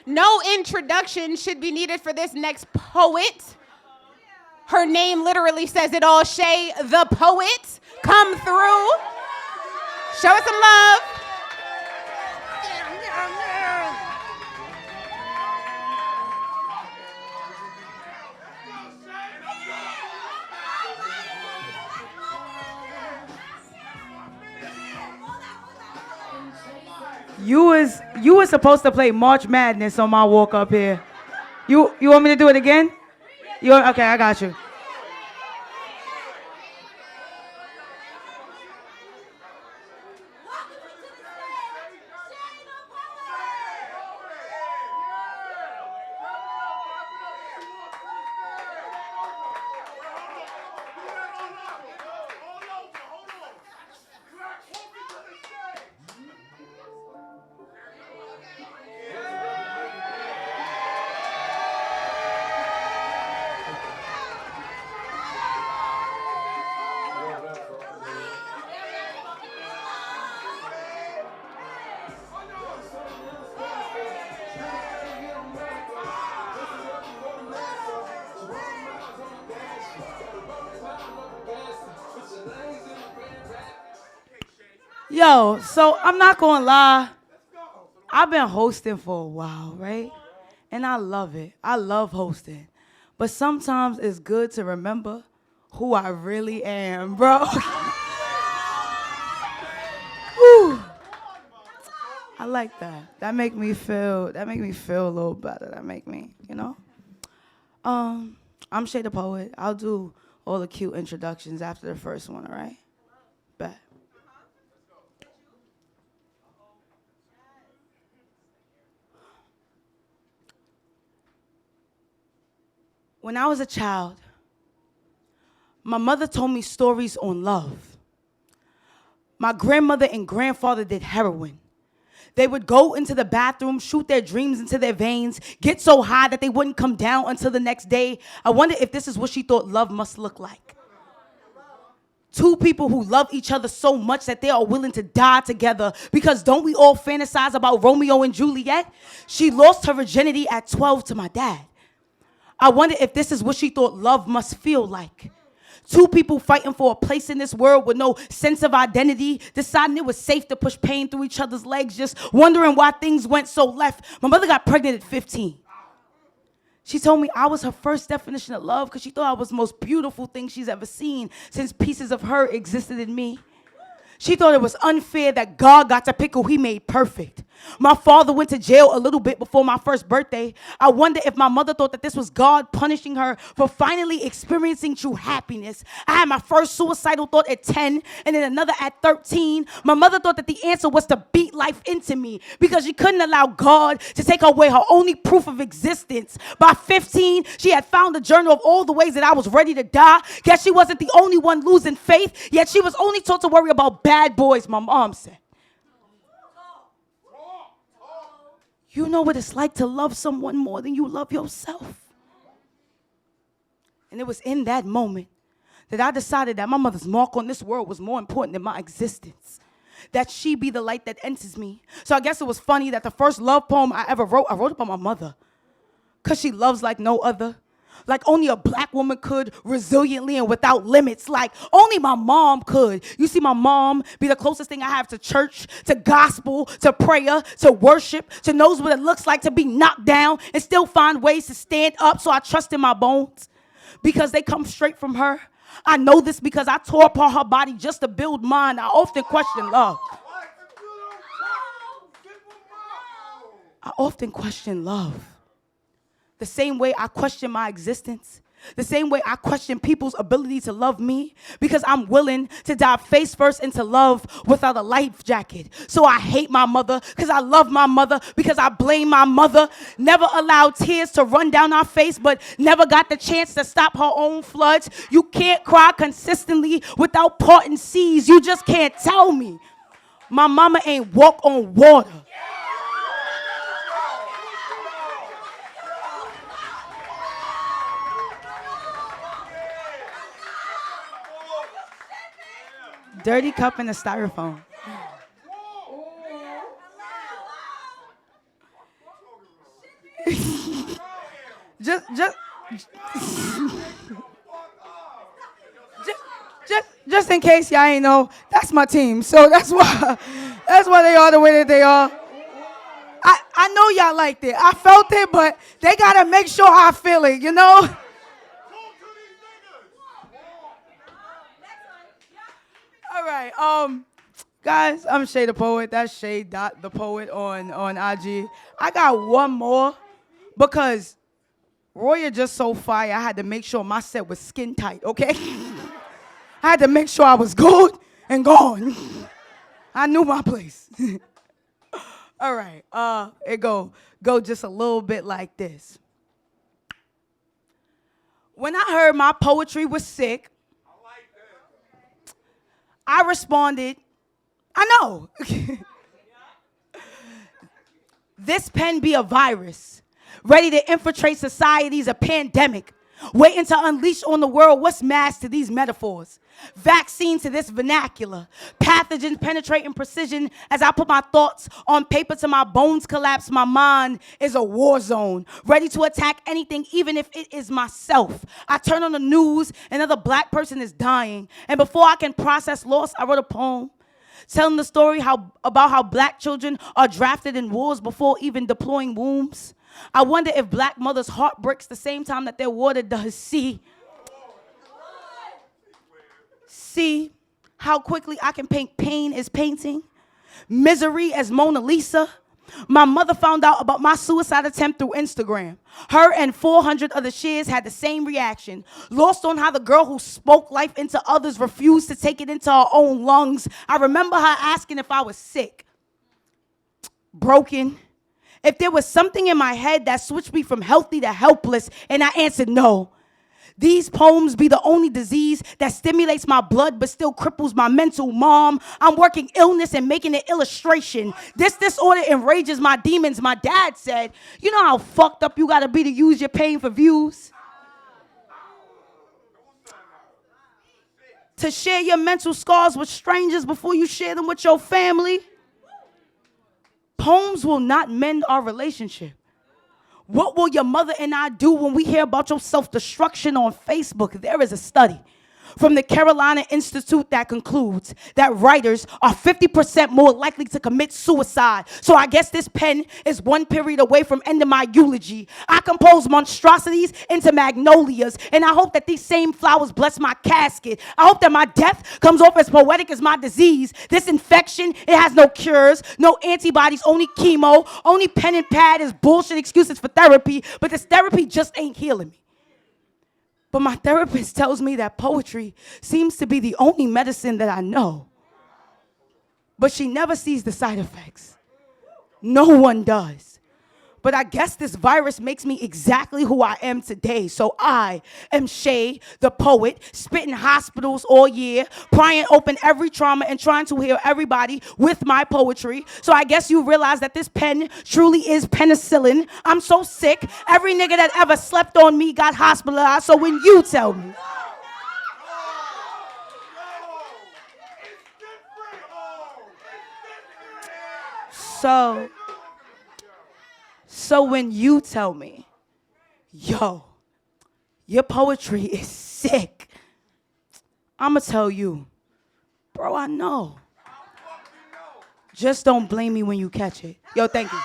No introduction should be needed for this next poet. Her name literally says it all. Shay, the poet, come through. Show us some love. You was supposed to play March Madness on my walk up here. You want me to do it again? Okay, I got you. Yo, so I'm not gonna lie. I've been hosting for a while, right? And I love it. I love hosting. But sometimes it's good to remember who I really am, bro. Whew. I like that. That make me feel a little better. That make me, I'm Shay the Poet. I'll do all the cute introductions after the first one, all right? Bet. When I was a child, my mother told me stories on love. My grandmother and grandfather did heroin. They would go into the bathroom, shoot their dreams into their veins, get so high that they wouldn't come down until the next day. I wonder if this is what she thought love must look like. Two people who love each other so much that they are willing to die together. Because don't we all fantasize about Romeo and Juliet? She lost her virginity at 12 to my dad. I wonder if this is what she thought love must feel like. Two people fighting for a place in this world with no sense of identity, deciding it was safe to push pain through each other's legs, just wondering why things went so left. My mother got pregnant at 15. She told me I was her first definition of love because she thought I was the most beautiful thing she's ever seen since pieces of her existed in me. She thought it was unfair that God got to pick who he made perfect. My father went to jail a little bit before my first birthday. I wonder if my mother thought that this was God punishing her for finally experiencing true happiness. I had my first suicidal thought at 10 and then another at 13. My mother thought that the answer was to beat life into me because she couldn't allow God to take away her only proof of existence. By 15, she had found a journal of all the ways that I was ready to die. Guess she wasn't the only one losing faith, yet she was only taught to worry about bad boys, my mom said. You know what it's like to love someone more than you love yourself. And it was in that moment that I decided that my mother's mark on this world was more important than my existence. That she be the light that enters me. So I guess it was funny that the first love poem I ever wrote, I wrote about my mother. Because she loves like no other. Like only a black woman could, resiliently and without limits. Like only my mom could. You see, my mom be the closest thing I have to church, to gospel, to prayer, to worship, to knows what it looks like to be knocked down and still find ways to stand up. So I trust in my bones because they come straight from her. I know this because I tore apart her body just to build mine. I often question love. I often question love. The same way I question my existence. The same way I question people's ability to love me because I'm willing to dive face first into love without a life jacket. So I hate my mother because I love my mother because I blame my mother. Never allowed tears to run down our face but never got the chance to stop her own floods. You can't cry consistently without parting seas. You just can't tell me. My mama ain't walk on water. Dirty cup in a styrofoam. just, just in case y'all ain't know, that's my team. So that's why they are the way that they are. I know y'all liked it. I felt it, but they gotta make sure I feel it, you know? All right, guys, I'm Shay the Poet. That's Shay.the Poet on IG. I got one more because Roya just so fire. I had to make sure my set was skin tight, okay? I had to make sure I was good and gone. I knew my place. All right, it go just a little bit like this. When I heard my poetry was sick, I responded, I know. This pen be a virus, ready to infiltrate society's a pandemic, waiting to unleash on the world what's masked to these metaphors. Vaccine to this vernacular, pathogens penetrating precision as I put my thoughts on paper till my bones collapse. My mind is a war zone, ready to attack anything, even if it is myself. I turn on the news, another black person is dying, and before I can process loss, I wrote a poem telling the story about how black children are drafted in wars before even deploying wombs. I wonder if black mothers' heart breaks the same time that their water does. See how quickly I can paint pain as painting, misery as Mona Lisa. My mother found out about my suicide attempt through Instagram. Her and 400 other shares had the same reaction. Lost on how the girl who spoke life into others refused to take it into her own lungs. I remember her asking if I was sick, broken, if there was something in my head that switched me from healthy to helpless, and I answered no. These poems be the only disease that stimulates my blood but still cripples my mental. Mom, I'm working illness and making an illustration. This disorder enrages my demons. My dad said, you know how fucked up you gotta be to use your pain for views? To share your mental scars with strangers before you share them with your family? Poems will not mend our relationship. What will your mother and I do when we hear about your self-destruction on Facebook? There is a study from the Carolina Institute that concludes that writers are 50% more likely to commit suicide. So I guess this pen is one period away from ending my eulogy. I compose monstrosities into magnolias, and I hope that these same flowers bless my casket. I hope that my death comes off as poetic as my disease. This infection, it has no cures, no antibodies, only chemo, only pen and pad is bullshit excuses for therapy, but this therapy just ain't healing me. But my therapist tells me that poetry seems to be the only medicine that I know. But she never sees the side effects. No one does. But I guess this virus makes me exactly who I am today. So I am Shay, the poet, spitting hospitals all year, prying open every trauma and trying to heal everybody with my poetry. So I guess you realize that this pen truly is penicillin. I'm so sick. Every nigga that ever slept on me got hospitalized. So when you tell me, So when you tell me, yo, your poetry is sick, I'ma tell you, bro, I know. Just don't blame me when you catch it. Yo, thank you.